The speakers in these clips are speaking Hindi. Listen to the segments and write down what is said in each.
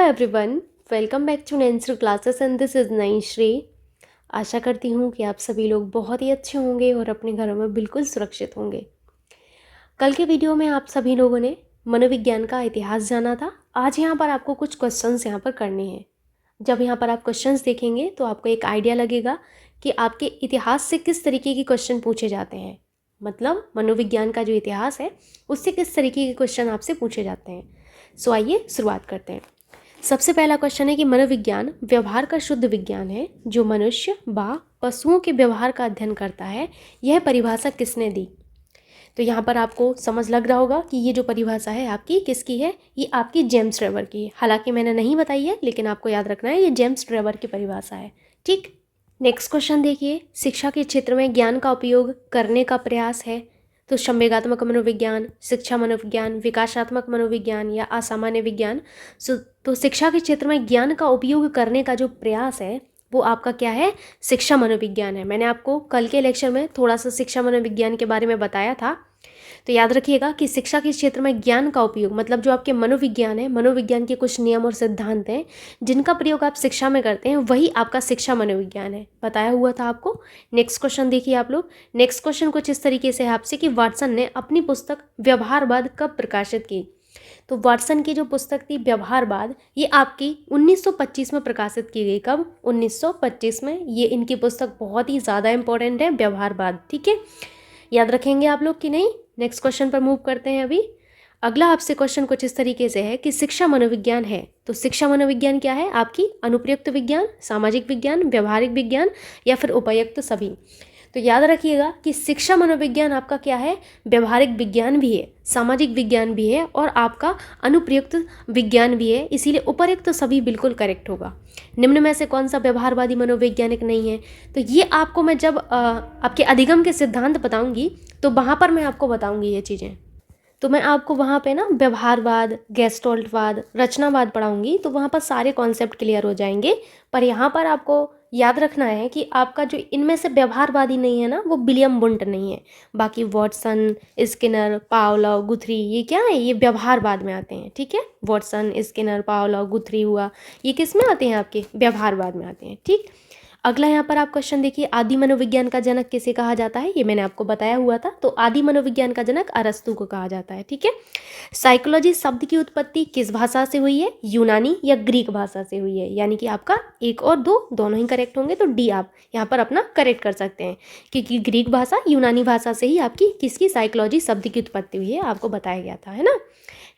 Everyone, welcome back to Nancer classes and this is Naishree. आशा करती हूँ कि आप सभी लोग बहुत ही अच्छे होंगे और अपने घरों में बिल्कुल सुरक्षित होंगे। कल के वीडियो में आप सभी लोगों ने मनोविज्ञान का इतिहास जाना था। आज यहाँ पर आपको कुछ क्वेश्चंस यहाँ पर करने हैं। जब यहाँ पर आप क्वेश्चंस देखेंगे तो आपको एक आइडिया लगेगा कि आपके इतिहास से किस तरीके के क्वेश्चन पूछे जाते हैं। मतलब मनोविज्ञान का जो इतिहास है उससे किस तरीके के क्वेश्चन आपसे पूछे जाते हैं। सो आइए शुरुआत करते हैं। सबसे पहला क्वेश्चन है कि मनोविज्ञान व्यवहार का शुद्ध विज्ञान है जो मनुष्य व पशुओं के व्यवहार का अध्ययन करता है। यह परिभाषा किसने दी? तो यहाँ पर आपको समझ लग रहा होगा कि ये जो परिभाषा है आपकी किसकी है। ये आपकी जेम्स ट्रेवर की है। हालांकि मैंने नहीं बताई है, लेकिन आपको याद रखना है ये जेम्स ट्रेवर की परिभाषा है। ठीक, नेक्स्ट क्वेश्चन देखिए। शिक्षा के क्षेत्र में ज्ञान का उपयोग करने का प्रयास है तो संवेगात्मक मनोविज्ञान, शिक्षा मनोविज्ञान, विकासात्मक मनोविज्ञान या असामान्य विज्ञान। तो शिक्षा के क्षेत्र में ज्ञान का उपयोग करने का जो प्रयास है वो आपका क्या है? शिक्षा मनोविज्ञान है। मैंने आपको कल के लेक्चर में थोड़ा सा शिक्षा मनोविज्ञान के बारे में बताया था। तो याद रखिएगा कि शिक्षा के क्षेत्र में ज्ञान का उपयोग मतलब जो आपके मनोविज्ञान है, मनोविज्ञान के कुछ नियम और सिद्धांत हैं जिनका प्रयोग आप शिक्षा में करते हैं, वही आपका शिक्षा मनोविज्ञान है। बताया हुआ था आपको। नेक्स्ट क्वेश्चन देखिए आप लोग। नेक्स्ट क्वेश्चन कुछ इस तरीके से है आपसे कि वाटसन ने अपनी पुस्तक व्यवहारवाद कब प्रकाशित की? तो वाटसन की जो पुस्तक थी व्यवहारवाद, ये आपकी 1925 में प्रकाशित की गई। कब? 1925 में। ये इनकी पुस्तक बहुत ही ज़्यादा इंपॉर्टेंट है, व्यवहारवाद। ठीक है, याद रखेंगे आप लोग कि नहीं? नेक्स्ट क्वेश्चन पर मूव करते हैं। अभी अगला आपसे क्वेश्चन कुछ इस तरीके से है कि शिक्षा मनोविज्ञान है तो शिक्षा मनोविज्ञान क्या है? आपकी अनुप्रयुक्त विज्ञान, सामाजिक विज्ञान, व्यवहारिक विज्ञान या फिर उपयुक्त सभी। तो याद रखिएगा कि शिक्षा मनोविज्ञान आपका क्या है? व्यवहारिक विज्ञान भी है, सामाजिक विज्ञान भी है और आपका अनुप्रयुक्त विज्ञान भी है। इसीलिए उपयुक्त सभी बिल्कुल करेक्ट होगा। निम्न में से कौन सा व्यवहारवादी मनोवैज्ञानिक नहीं है? तो ये आपको मैं जब आपके अधिगम के सिद्धांत बताऊंगी तो वहाँ पर मैं आपको बताऊंगी ये चीज़ें। तो मैं आपको वहाँ पे ना व्यवहारवाद, गेस्टोल्टवाद, रचनावाद पढ़ाऊंगी, तो वहाँ पर सारे कॉन्सेप्ट क्लियर हो जाएंगे। पर यहाँ पर आपको याद रखना है कि आपका जो इनमें से व्यवहारवादी नहीं है ना, वो विलियम वुंट नहीं है। बाकी वॉटसन, स्किनर, पावलोव, गुथरी, ये क्या है? ये व्यवहारवाद में आते हैं। ठीक है, वॉटसन, स्किनर, पावलोव, गुथरी हुआ, ये किस में आते हैं? आपके व्यवहारवाद में आते हैं। ठीक, अगला यहाँ पर आप क्वेश्चन देखिए। आदि मनोविज्ञान का जनक किसे कहा जाता है? ये मैंने आपको बताया हुआ था। तो आदि मनोविज्ञान का जनक अरस्तु को कहा जाता है। ठीक है, साइकोलॉजी शब्द की उत्पत्ति किस भाषा से हुई है? यूनानी या ग्रीक भाषा से हुई है? यानी कि आपका एक और दो दोनों ही करेक्ट होंगे, तो डी आप यहाँ पर अपना करेक्ट कर सकते हैं, क्योंकि ग्रीक भाषा, यूनानी भाषा से ही आपकी किसकी साइकोलॉजी शब्द की उत्पत्ति हुई है, आपको बताया गया था, है ना।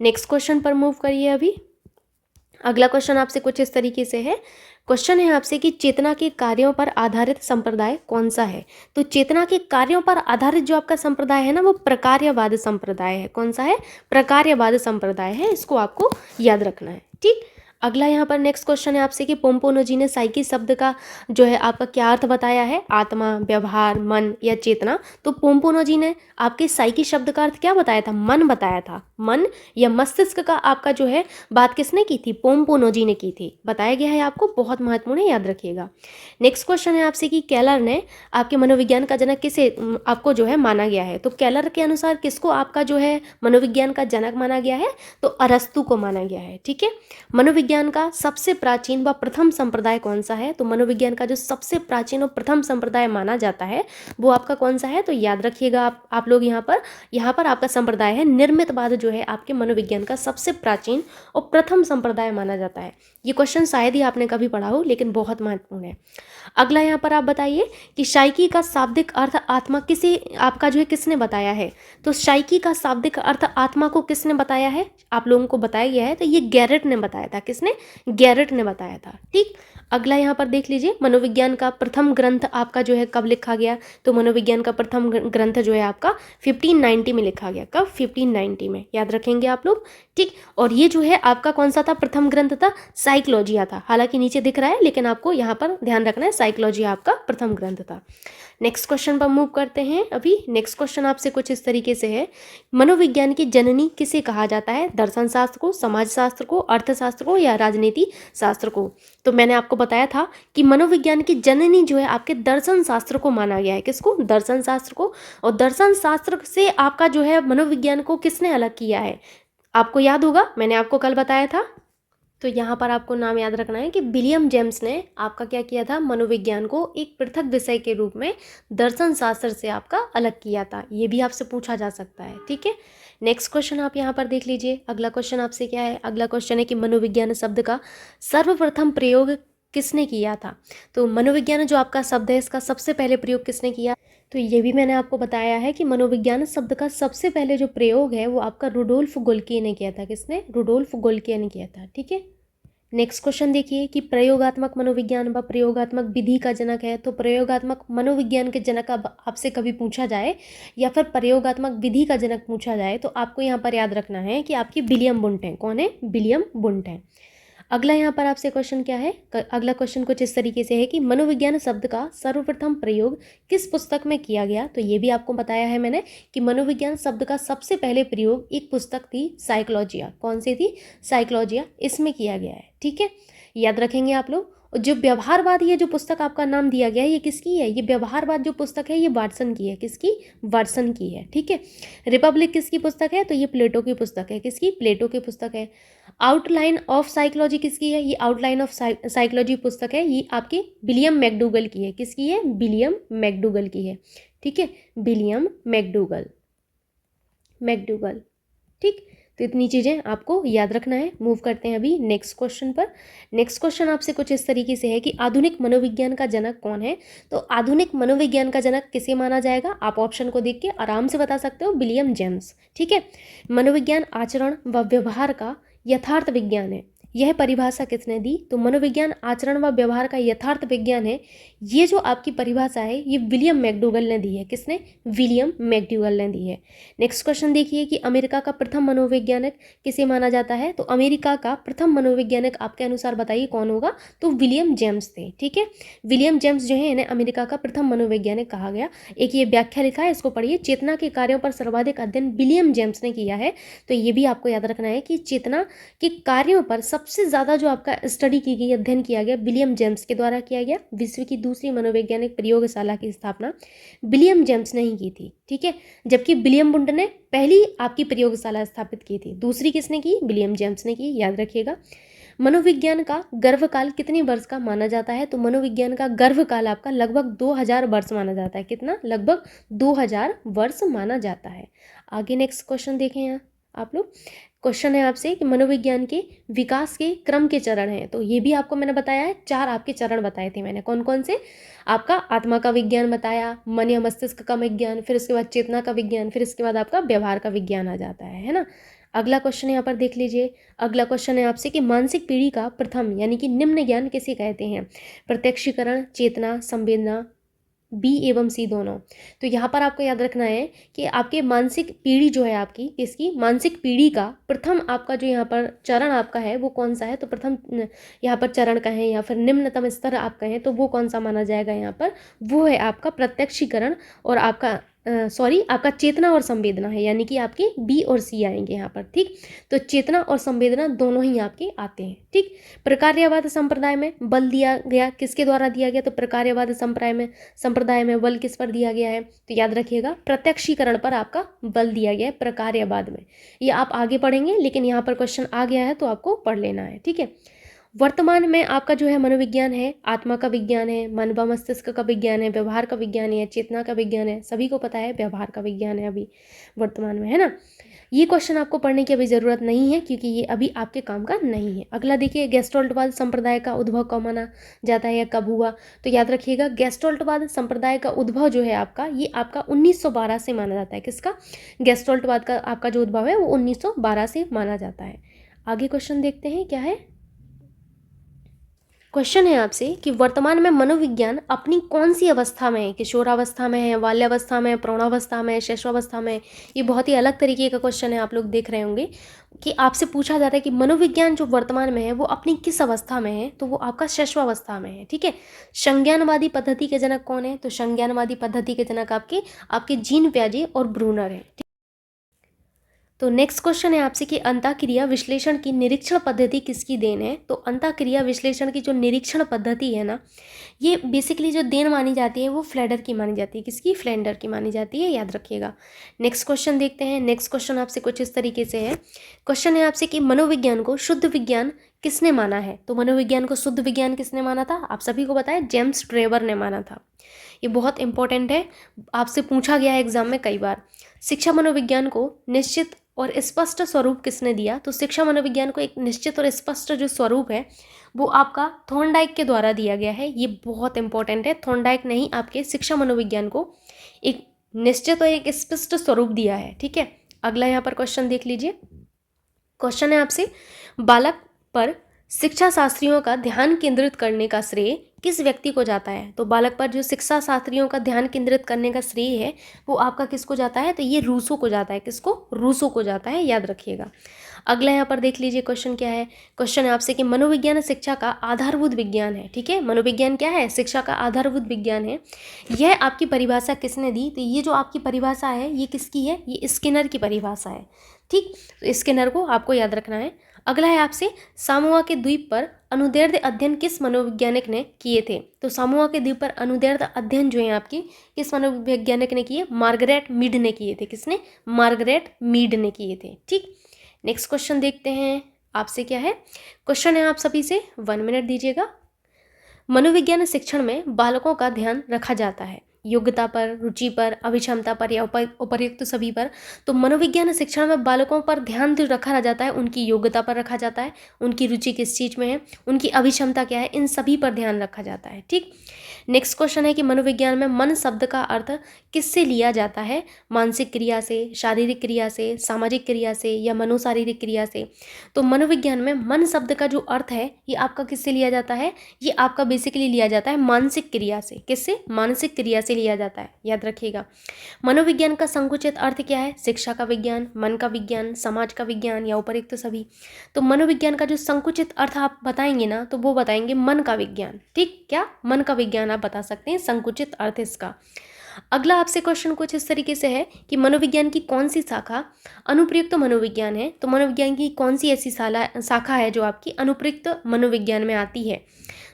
नेक्स्ट क्वेश्चन पर मूव करिए। अभी अगला क्वेश्चन आपसे कुछ इस तरीके से है। क्वेश्चन है आपसे कि चेतना के कार्यों पर आधारित संप्रदाय कौन सा है? तो चेतना के कार्यों पर आधारित जो आपका संप्रदाय है ना, वो प्रकार्यवाद संप्रदाय है। कौन सा है? प्रकार्यवाद संप्रदाय है। इसको आपको याद रखना है। ठीक, अगला यहाँ पर नेक्स्ट क्वेश्चन है आपसे कि पोम्पोनोजी ने साइकी शब्द का जो है आपका क्या अर्थ बताया है? आत्मा, व्यवहार, मन या चेतना। तो पोम्पोनोजी ने आपके साइकी शब्द का अर्थ क्या बताया था? मन बताया था। मन या मस्तिष्क का आपका जो है बात किसने की थी? पोम्पोनोजी ने की थी। बताया गया है आपको, बहुत महत्वपूर्ण है, याद रखिएगा। नेक्स्ट क्वेश्चन है आपसे कि केलर ने आपके मनोविज्ञान का जनक किसे आपको जो है माना गया है? तो केलर के अनुसार किसको आपका जो है मनोविज्ञान का जनक माना गया है? तो अरस्तु को माना गया है। ठीक है, मनोविज्ञान का सबसे प्राचीन व प्रथम संप्रदाय कौन सा है? तो मनोविज्ञान का जो सबसे प्राचीन और प्रथम संप्रदाय माना जाता है वो आपका कौन सा है? तो याद रखिएगा आप लोग यहाँ पर आपका संप्रदाय है निर्मितवाद, जो है आपके मनोविज्ञान का सबसे प्राचीन और प्रथम संप्रदाय माना जाता है। ये क्वेश्चन शायद ही आपने कभी पढ़ा हो, लेकिन बहुत महत्वपूर्ण है। अगला यहाँ पर आप बताइए कि शाइकी का शाब्दिक अर्थ आत्मा किसे आपका जो है किसने बताया है? तो शाइकी का शाब्दिक अर्थ आत्मा को किसने बताया है? आप लोगों को बताया गया है। तो ये गैरेट ने बताया था। किसने? गैरेट ने बताया था। ठीक, अगला यहाँ पर देख लीजिए। मनोविज्ञान का प्रथम ग्रंथ आपका जो है कब लिखा गया? तो मनोविज्ञान का प्रथम ग्रंथ जो है आपका 1590 में लिखा गया। कब? 1590 में। याद रखेंगे आप लोग। ठीक, और ये जो है आपका कौन सा था? प्रथम ग्रंथ था साइकोलॉजिया था। हालांकि नीचे दिख रहा है, लेकिन आपको यहाँ पर ध्यान रखना है साइकोलॉजिया आपका प्रथम ग्रंथ था। नेक्स्ट क्वेश्चन पर मूव करते हैं। अभी नेक्स्ट क्वेश्चन आपसे कुछ इस तरीके से है। मनोविज्ञान की जननी किसे कहा जाता है? दर्शन शास्त्र को, समाज शास्त्र को, अर्थशास्त्र को या राजनीति शास्त्र को? तो मैंने आपको बताया था कि मनोविज्ञान की जननी जो है आपके दर्शन शास्त्र को माना गया है। किसको? दर्शन शास्त्र को। और दर्शन शास्त्र से आपका जो है मनोविज्ञान को किसने अलग किया है? आपको याद होगा, मैंने आपको कल बताया था। तो यहाँ पर आपको नाम याद रखना है कि विलियम जेम्स ने आपका क्या किया था, मनोविज्ञान को एक पृथक विषय के रूप में दर्शन शास्त्र से आपका अलग किया था। ये भी आपसे पूछा जा सकता है, ठीक है। नेक्स्ट क्वेश्चन आप यहाँ पर देख लीजिए। अगला क्वेश्चन आपसे क्या है, अगला क्वेश्चन है कि मनोविज्ञान शब्द का सर्वप्रथम प्रयोग किसने किया था। तो मनोविज्ञान जो आपका शब्द है, इसका सबसे पहले प्रयोग किसने किया, तो ये भी मैंने आपको बताया है कि मनोविज्ञान शब्द का सबसे पहले जो प्रयोग है वो आपका रुडोल्फ गोल्की ने किया था। किसने, रुडोल्फ गोल्की ने किया था, ठीक है। नेक्स्ट क्वेश्चन देखिए कि प्रयोगात्मक मनोविज्ञान व प्रयोगात्मक विधि का जनक है। तो प्रयोगात्मक मनोविज्ञान के जनक अब आपसे कभी पूछा जाए या फिर प्रयोगात्मक विधि का जनक पूछा जाए तो आपको यहाँ पर याद रखना है कि आपकी विलियम वुंट है। कौन है, विलियम वुंट है। अगला यहाँ पर आपसे क्वेश्चन क्या है, अगला क्वेश्चन कुछ इस तरीके से है कि मनोविज्ञान शब्द का सर्वप्रथम प्रयोग किस पुस्तक में किया गया। तो ये भी आपको बताया है मैंने कि मनोविज्ञान शब्द का सबसे पहले प्रयोग एक पुस्तक थी, साइकोलॉजिया। कौन सी थी, साइकोलॉजिया, इसमें किया गया है, ठीक है। याद रखेंगे आप लोग। जो व्यवहारवाद, ये जो पुस्तक आपका नाम दिया गया है ये किसकी है, ये व्यवहारवाद जो पुस्तक है ये वाटसन की है। किसकी, वाटसन की है, ठीक है। रिपब्लिक किसकी पुस्तक है, तो ये प्लेटो की पुस्तक है। किसकी, प्लेटो की पुस्तक है। आउटलाइन ऑफ साइकोलॉजी किसकी है, ये आउटलाइन ऑफ साइकोलॉजी पुस्तक है, ये आपकी विलियम मैकडूगल की है। किसकी है, विलियम मैकडूगल की है, ठीक है। विलियम मैकडूगल, मैकडूगल, ठीक। तो इतनी चीज़ें आपको याद रखना है। मूव करते हैं अभी नेक्स्ट क्वेश्चन पर। नेक्स्ट क्वेश्चन आपसे कुछ इस तरीके से है कि आधुनिक मनोविज्ञान का जनक कौन है। तो आधुनिक मनोविज्ञान का जनक किसे माना जाएगा, आप ऑप्शन को देख के आराम से बता सकते हो, विलियम जेम्स, ठीक है। मनोविज्ञान आचरण व व्यवहार का यथार्थ विज्ञान है, यह परिभाषा किसने दी। तो मनोविज्ञान आचरण व व्यवहार का यथार्थ विज्ञान है, ये जो आपकी परिभाषा है ये विलियम मैकडूगल ने दी है। किसने, विलियम मैकडूगल ने दी है। नेक्स्ट क्वेश्चन देखिए कि अमेरिका का प्रथम मनोवैज्ञानिक किसे माना जाता है। तो अमेरिका का प्रथम मनोवैज्ञानिक आपके अनुसार बताइए कौन होगा, तो विलियम जेम्स थे, ठीक है। विलियम जेम्स जो है इन्हें अमेरिका का प्रथम मनोवैज्ञानिक कहा गया। एक ये व्याख्या लिखा है, इसको पढ़िए। चेतना के कार्यों पर सर्वाधिक अध्ययन विलियम जेम्स ने किया है। तो ये भी आपको याद रखना है कि चेतना के कार्यों पर सबसे ज़्यादा जो आपका स्टडी की गई, अध्ययन किया गया, विलियम जेम्स के द्वारा किया गया। विश्व की दूसरी मनोवैज्ञानिक प्रयोगशाला की स्थापना विलियम जेम्स ने ही की थी, ठीक है। जबकि विलियम वुंट ने पहली आपकी प्रयोगशाला स्थापित की थी, दूसरी किसने की, विलियम जेम्स ने की, याद रखिएगा। मनोविज्ञान का गर्भकाल कितने वर्ष का माना जाता है। तो मनोविज्ञान का गर्भकाल आपका लगभग 2000 वर्ष माना जाता है। कितना, लगभग 2000 वर्ष माना जाता है। आगे नेक्स्ट क्वेश्चन देखें यहाँ आप लोग। क्वेश्चन है आपसे कि मनोविज्ञान के विकास के क्रम के चरण हैं। तो ये भी आपको मैंने बताया है, 4 आपके चरण बताए थे मैंने। कौन कौन से, आपका आत्मा का विज्ञान बताया, मन या मस्तिष्क का विज्ञान, फिर उसके बाद चेतना का विज्ञान, फिर इसके बाद आपका व्यवहार का विज्ञान आ जाता है ना। अगला क्वेश्चन यहाँ पर देख लीजिए। अगला क्वेश्चन है आपसे कि मानसिक पीढ़ी का प्रथम यानी कि निम्न ज्ञान किसे कहते हैं। प्रत्यक्षीकरण, चेतना, संवेदना, बी एवं सी दोनों। तो यहाँ पर आपको याद रखना है कि आपके मानसिक पीढ़ी जो है आपकी, इसकी मानसिक पीढ़ी का प्रथम आपका जो यहाँ पर चरण आपका है वो कौन सा है। तो प्रथम यहाँ पर चरण का है या फिर निम्नतम स्तर आप कहें तो वो कौन सा माना जाएगा यहाँ पर, वो है आपका प्रत्यक्षीकरण और आपका आपका चेतना और संवेदना है, यानी कि आपके बी और सी आएंगे यहाँ पर, ठीक। तो चेतना और संवेदना दोनों ही आपके आते हैं, ठीक। प्रकार्यवाद संप्रदाय में बल दिया गया, किसके द्वारा दिया गया। तो प्रकार्यवाद संप्रदाय में बल किस पर दिया गया है। तो याद रखिएगा, प्रत्यक्षीकरण पर आपका बल दिया गया है प्रकार्यवाद में। ये आप आगे पढ़ेंगे, लेकिन यहाँ पर क्वेश्चन आ गया है तो आपको पढ़ लेना है, ठीक है। वर्तमान में आपका जो है मनोविज्ञान है, आत्मा का विज्ञान है, मन व मस्तिष्क का विज्ञान है, व्यवहार का विज्ञान है, चेतना का विज्ञान है। सभी को पता है व्यवहार का विज्ञान है अभी वर्तमान में, है ना। ये क्वेश्चन आपको पढ़ने की अभी ज़रूरत नहीं है क्योंकि ये अभी आपके काम का नहीं है। अगला देखिए, गेस्टोल्टवाद संप्रदाय का उद्भव कब माना जाता है या कब हुआ। तो याद रखिएगा, गेस्टोल्टवाद संप्रदाय का उद्भव जो है आपका, ये आपका 1912 से माना जाता है। किसका, गेस्टोल्टवाद का आपका जो उद्भव है वो 1912 से माना जाता है। आगे क्वेश्चन देखते हैं क्या है। क्वेश्चन है आपसे कि वर्तमान में मनोविज्ञान अपनी कौन सी अवस्था में है, किशोरावस्था में है, बाल्यावस्था में, प्रौढ़ावस्था में, शैशवावस्था में। ये बहुत ही अलग तरीके का क्वेश्चन है, आप लोग देख रहे होंगे कि आपसे पूछा जा रहा है कि मनोविज्ञान जो वर्तमान में है वो अपनी किस अवस्था में है। तो वो आपका शैशवावस्था में है, ठीक है। संज्ञानवादी पद्धति के जनक कौन है। तो संज्ञानवादी पद्धति के जनक आपके जीन प्याजे और ब्रूनर है। तो नेक्स्ट क्वेश्चन है आपसे कि अंतःक्रिया विश्लेषण की निरीक्षण पद्धति किसकी देन है। तो अंतःक्रिया विश्लेषण की जो निरीक्षण पद्धति है ना, ये बेसिकली जो देन मानी जाती है वो फ्लेडर की मानी जाती है। किसकी? फ्लेंडर की मानी जाती है, याद रखिएगा। नेक्स्ट क्वेश्चन देखते हैं। नेक्स्ट क्वेश्चन आपसे कुछ इस तरीके से है। क्वेश्चन है आपसे कि मनोविज्ञान को शुद्ध विज्ञान किसने माना है। तो मनोविज्ञान को शुद्ध विज्ञान किसने माना था? आप सभी को पता है, जेम्स ट्रेवर ने माना था। ये बहुत इंपॉर्टेंट है, आपसे पूछा गया है एग्जाम में कई बार। शिक्षा मनोविज्ञान को निश्चित और स्पष्ट स्वरूप किसने दिया। तो शिक्षा मनोविज्ञान को एक निश्चित और स्पष्ट जो स्वरूप है वो आपका थॉर्नडाइक के द्वारा दिया गया है। ये बहुत इंपॉर्टेंट है, थॉर्नडाइक ने ही आपके शिक्षा मनोविज्ञान को एक निश्चित और एक स्पष्ट स्वरूप दिया है। ठीक है, अगला यहाँ पर क्वेश्चन देख लीजिए। क्वेश्चन है आपसे, बालक पर शिक्षा शास्त्रियों का ध्यान केंद्रित करने का श्रेय किस व्यक्ति को जाता है। तो बालक पर जो शिक्षा शास्त्रियों का ध्यान केंद्रित करने का श्रेय है वो आपका किसको जाता है। तो ये रूसो को जाता है। किसको? रूसो को जाता है, याद रखिएगा। अगला यहाँ पर देख लीजिए क्वेश्चन क्या है। क्वेश्चन है आपसे कि मनोविज्ञान शिक्षा का आधारभूत विज्ञान है। ठीक है, मनोविज्ञान क्या है? शिक्षा का आधारभूत विज्ञान है। यह आपकी परिभाषा किसने दी। तो ये जो आपकी परिभाषा है ये किसकी है? ये स्किनर की परिभाषा है। ठीक, तो स्किनर को आपको याद रखना है। अगला है आपसे, सामोआ के द्वीप पर अनुदैर्ध्य अध्ययन किस मनोवैज्ञानिक ने किए थे। तो सामोआ के द्वीप पर अनुदैर्ध्य अध्ययन जो है आपकी किस मनोवैज्ञानिक ने किए? मार्गरेट मीड ने किए थे। किसने? मार्गरेट मीड ने किए थे। ठीक, नेक्स्ट क्वेश्चन देखते हैं आपसे क्या है। क्वेश्चन है आप सभी से, 1 मिनट दीजिएगा। मनोविज्ञान शिक्षण में बालकों का ध्यान रखा जाता है योग्यता पर, रुचि पर, अभिक्षमता पर या उपर्युक्त सभी पर। तो मनोविज्ञान शिक्षण में बालकों पर ध्यान जो रखा जाता है उनकी योग्यता पर रखा जाता है, उनकी रुचि किस चीज़ में है, उनकी अभिक्षमता क्या है, इन सभी पर ध्यान रखा जाता है। ठीक, नेक्स्ट क्वेश्चन है कि मनोविज्ञान में मन शब्द का अर्थ किससे लिया जाता है। मानसिक क्रिया से, शारीरिक क्रिया से, सामाजिक क्रिया से या मनोशारीरिक क्रिया से। तो मनोविज्ञान में मन शब्द का जो अर्थ है ये आपका किससे लिया जाता है। ये आपका बेसिकली लिया जाता है मानसिक क्रिया से। किससे? मानसिक क्रिया से लिया जाता है, याद रखिएगा। मनोविज्ञान का संकुचित अर्थ क्या है। शिक्षा का विज्ञान, मन का विज्ञान, समाज का विज्ञान या उपर्युक्त सभी। तो मनोविज्ञान का जो संकुचित अर्थ आप बताएंगे ना तो वो बताएंगे मन का विज्ञान। ठीक, क्या? मन का विज्ञान आप बता सकते हैं, संकुचित अर्थ इसका। अगला आपसे क्वेश्चन कुछ इस तरीके से है कि मनोविज्ञान की कौन सी शाखा अनुप्रयुक्त मनोविज्ञान है। तो मनोविज्ञान की कौन सी ऐसी शाखा है जो आपकी अनुप्रयुक्त मनोविज्ञान में आती है।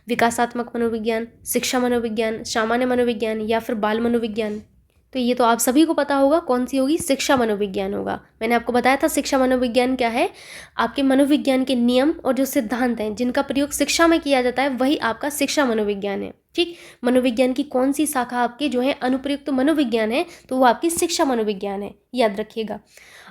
विकासात्मक मनोविज्ञान, शिक्षा मनोविज्ञान, सामान्य मनोविज्ञान या फिर बाल मनोविज्ञान। तो ये तो आप सभी को पता होगा कौन सी होगी। शिक्षा मनोविज्ञान होगा। मैंने आपको बताया था शिक्षा मनोविज्ञान क्या है। आपके मनोविज्ञान के नियम और जो सिद्धांत हैं जिनका प्रयोग शिक्षा में किया जाता है वही आपका शिक्षा मनोविज्ञान है। ठीक, मनोविज्ञान की कौन सी शाखा आपके जो है अनुप्रयुक्त मनोविज्ञान है तो वो आपकी शिक्षा मनोविज्ञान है, याद रखिएगा।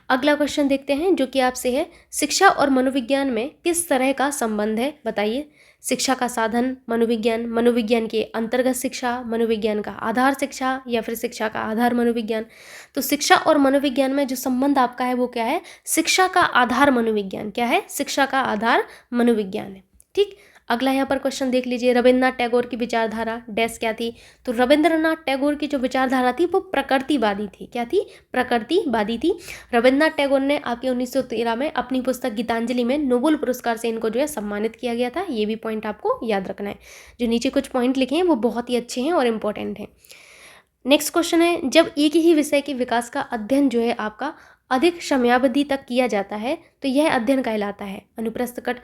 अगला क्वेश्चन देखते हैं जो कि आपसे है, शिक्षा और मनोविज्ञान में किस तरह का संबंध है बताइए। शिक्षा का साधन मनोविज्ञान, मनोविज्ञान के अंतर्गत शिक्षा, मनोविज्ञान का आधार शिक्षा या फिर शिक्षा का आधार मनोविज्ञान। तो शिक्षा और मनोविज्ञान में जो संबंध आपका है वो क्या है। शिक्षा का आधार मनोविज्ञान। क्या है? शिक्षा का आधार मनोविज्ञान है। ठीक, अगला यहाँ पर क्वेश्चन देख लीजिए। रविन्द्रनाथ टैगोर की विचारधारा डैश क्या थी। तो रविंद्रनाथ टैगोर की जो विचारधारा थी वो प्रकृतिवादी थी। क्या थी? प्रकृतिवादी थी। रविंद्रनाथ टैगोर ने आपके 1913 में अपनी पुस्तक गीतांजलि में नोबेल पुरस्कार से इनको जो है सम्मानित किया गया था। ये भी पॉइंट आपको याद रखना है। जो नीचे कुछ पॉइंट लिखे हैं वो बहुत ही अच्छे हैं और इम्पोर्टेंट हैं। नेक्स्ट क्वेश्चन है, जब एक ही विषय के विकास का अध्ययन जो है आपका अधिक समयावधि तक किया जाता है तो यह अध्ययन कहलाता है अनुप्रस्थ कट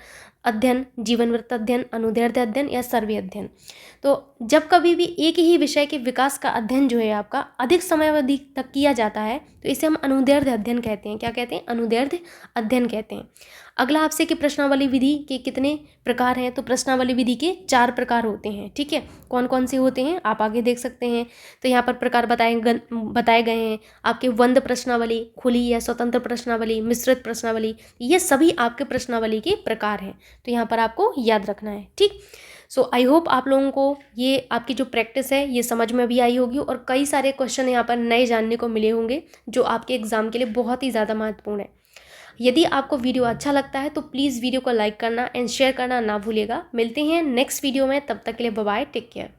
अध्ययन, जीवन वृत्त अध्ययन, अनुदैर्ध्य अध्ययन या सर्वे अध्ययन। तो जब कभी भी एक ही विषय के विकास का अध्ययन जो है आपका अधिक समयावधि तक किया जाता है तो इसे हम अनुदैर्ध्य अध्ययन कहते हैं। क्या कहते हैं? अनुदैर्ध्य अध्ययन कहते हैं। अगला आपसे कि प्रश्नावली विधि के कितने प्रकार हैं। तो प्रश्नावली विधि के 4 प्रकार होते हैं। ठीक है, कौन कौन से होते हैं आप आगे देख सकते हैं। तो यहाँ पर प्रकार बताए गए हैं आपके वंद प्रश्नावली, खुली या स्वतंत्र प्रश्नावली, मिश्रित प्रश्नावली। ये सभी आपके प्रश्नावली के प्रकार हैं, तो यहाँ पर आपको याद रखना है। ठीक, सो आई होप आप लोगों को ये आपकी जो प्रैक्टिस है ये समझ में भी आई होगी और कई सारे क्वेश्चन यहाँ पर नए जानने को मिले होंगे जो आपके एग्जाम के लिए बहुत ही ज़्यादा महत्वपूर्ण है। यदि आपको वीडियो अच्छा लगता है तो प्लीज़ वीडियो को लाइक करना एंड शेयर करना ना भूलिएगा। मिलते हैं नेक्स्ट वीडियो में, तब तक के लिए बाय बाय, टेक केयर।